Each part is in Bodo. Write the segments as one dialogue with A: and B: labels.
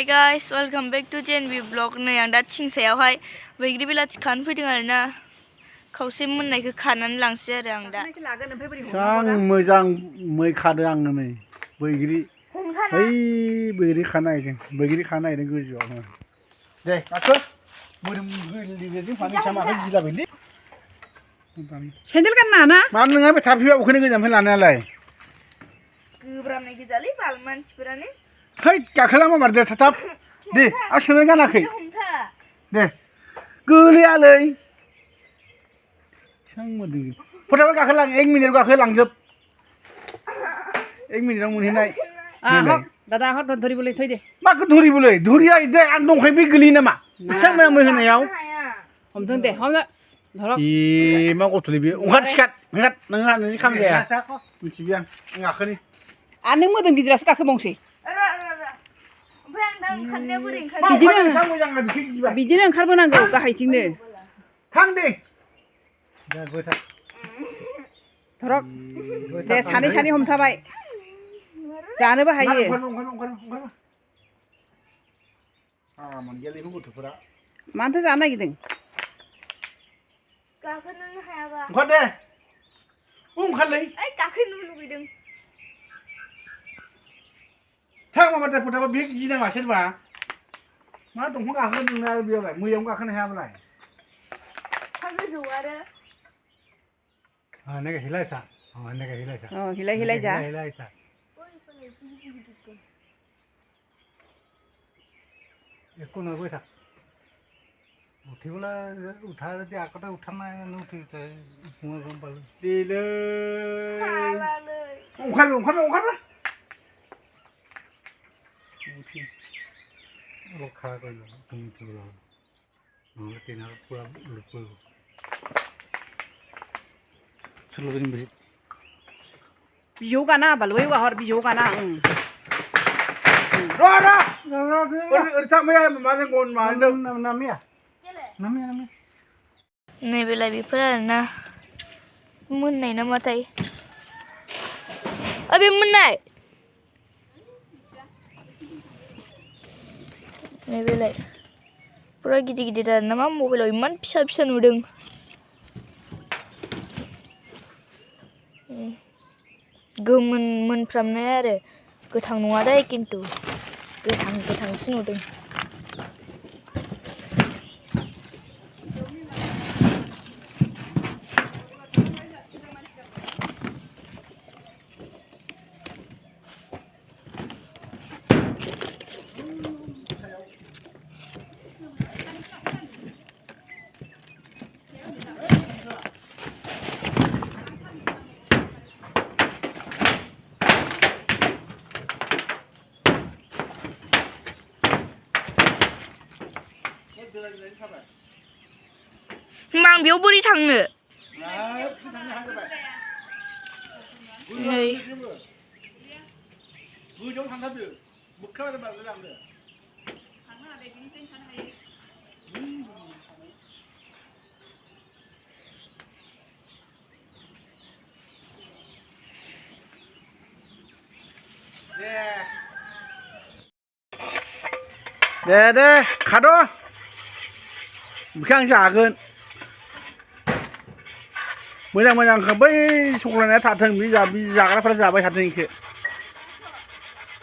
A: Hi guys, welcome back to JNB vlog. नै आं दा थिं सायावहाय बैग्रि बिलाथि खानो फैदों आरोना खावसे मोननायखौ खानानै लांसै आरो आं दा
B: सां मोजां मै खादों आङो नै बैग्रि बै बैग्रि खानो नागिरदों गोजौआव दे गाखो मोदोम गोरलैजों फानि सामाखौ गिलाबायलै
C: सेन्देल गानना ना
B: मानो नोङा बे थाफिबा उखैनो गोजाननिफ्राय लानायालाय
A: गोब्राबनाय गोजालै बाल मानसिफोरानो
B: है गाखोलामा मारदे थाब दे आं सेन्देल गानाखै दे गोलैयालै सां मोदोम फटाफट गाखोलां 1 मिनिटाव गाखोलांजोब 1 मिनिटाव मोनहैनाय
C: दादा हर धरिबोलै थै दे
B: माखौ धरिबोलै धरिया दे आं दंखायो बे गोलैयो नामा बेसेबां मोजां मै होनायाव
C: हमथों दे हमनो धरक
B: ए मा गथ'लै बे ओंखार सिखार ओंखार नोंहा नोंनि खाम जाया मिथिबाय आं गाखोनि
C: आरो नों मोदोम गिदिरासो गाखोबावसै बिदिनो ओंखारबोनांगौ गाहायथिंनो
B: थां दे
C: धरक दे सानै हमथाबाय जानोबो हायो मानोथो जानो नागिरदों
A: गाखोनो हायाबा
B: ओंखार दे ओंखारलै
A: गाखोनो लुगैदों
B: थां माबा दे फटाफट बे गिनाङा सोरबा मा दंफां गाखोगोन नोंना आरो बेयावलाय मैयावनो गाखोनो हायाबालाय
A: गोजौ आरो
B: नैगे हिलायसा नैगे हिलायसा
C: हिलाय जा
B: हिलायसा एको नगै था उठिबोला उठा যদি আকটা উঠা না উঠিতে পুঙ গম পালো দিলে ওখানে উঠি রক্ষা কইল তুমি উঠিবল নহলে তেনা পুরা লুট করব চলো দিন বেশি
C: बिजौ गाना बालुई हर बिजौ गाना
B: रा ओरैथा मैया माने गन मानदों नामिया
A: नैबेलाय बेफोर आरोना मोननाय नामाथाय बे मोननाय नैबेलाय पुरा गिदिर आरोना मा मबाइलाव इमान फिसा नुदों गोमोन मोनफ्रामनाय आरो गोथां नङा दे खिन्थु गोथांसो नुदों मां बेयाव बोरै थांनो नै
B: गोजौआव थांथारदो बोख्राबा बारलाय लांदो दे खाद' बेखौ आं जागोन मोजां बै सख्लायनाया थाथों बे जाग्राफ्रा जाबाय थाथों बेखौ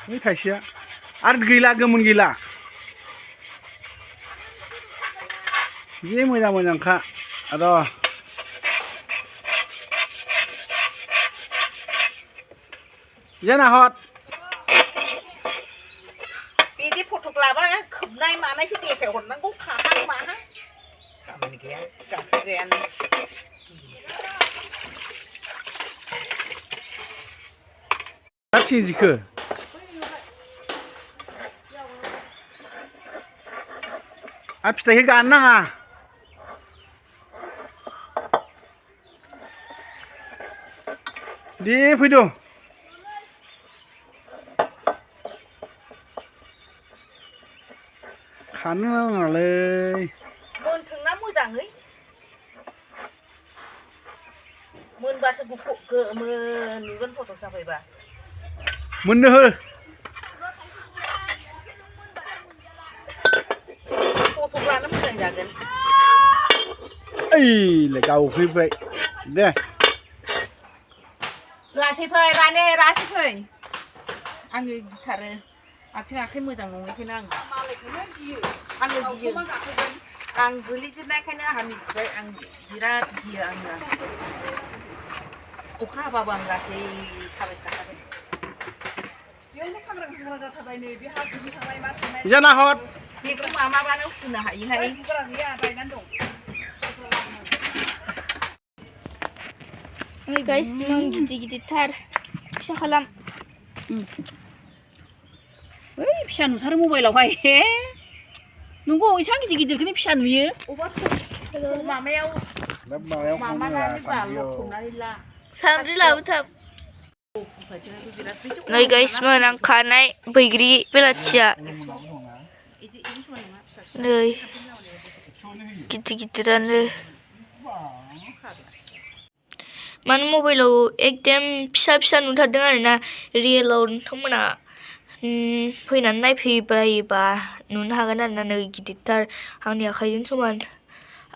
B: बै थाइसेया आरो गैला गोमोन गैला जि मोजांखा र' जाना हट
C: बिदि फटक लाबा खोबनाय मानायसो देखाय हरनांगौ खाहां माहां खामानि गैया गाखोग्रायानो
B: जिखो आरो फिथाइखौ गानो नाङा दे फैदो खानो नाङालै
C: मोनथोंना मोजाङै मोनबासो गोमोन नुगोन फट' साफायबा
B: मोननो हो
C: जागोन
B: ओइलाय गावफैबाय दे
C: लासै फै राने रासै फै आङो गिथारो आथिं आखाइ मोजां नङैखायनो आङो गियो आं गोलैजोबनायखायनो आंहा मिथिबाय आं बिराद गियो आङो अखा हाबाबो आं लासै थाबायखागोन बेयावनो खांग्रां जाथारबाय नै बे हाजोनि थांनाय मा थांनाय
B: जाना हर
C: बेखौ माबाबानो फुनो हायोहाय बिबारा गैया बायनानै दं
A: ओइ गाइस नों गिदिर-गिदिरथार फिसा खालाम
C: ओइ फिसा नुथारो मबाइलावहाय नंगौ एसां गिदिर-गिदिरखौनो फिसा नुयो माबायाव माबानानै बाल' खौनानै ला
A: सान्द्रि लाबोथाब नै गाइस मोन आं खानाय बैग्रि बेलाथिया नै गिदिर-गिदिरानो माने मबाइलाव एकदम फिसा नुथारदों आरोना रियेलाव नोंथांमोना फैनानै नायफैबायोबा नुनो हागोन आरोना नै गिदिरथार आंनि आखाइजों समान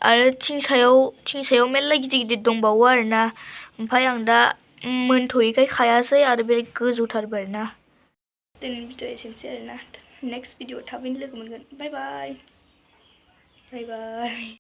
A: आरो थिं सायाव मेरला गिदिर दंबावो आरोना ओमफ्राय आं दा मोनथ'यैखाय खायासै आरो बिराद गोजौथारबो आरोना दिनैनि भिडिअ एसेनोसै आरोना नेक्स्ट भिडिअ थाबैनो लोगो मोनगोन बाय बाय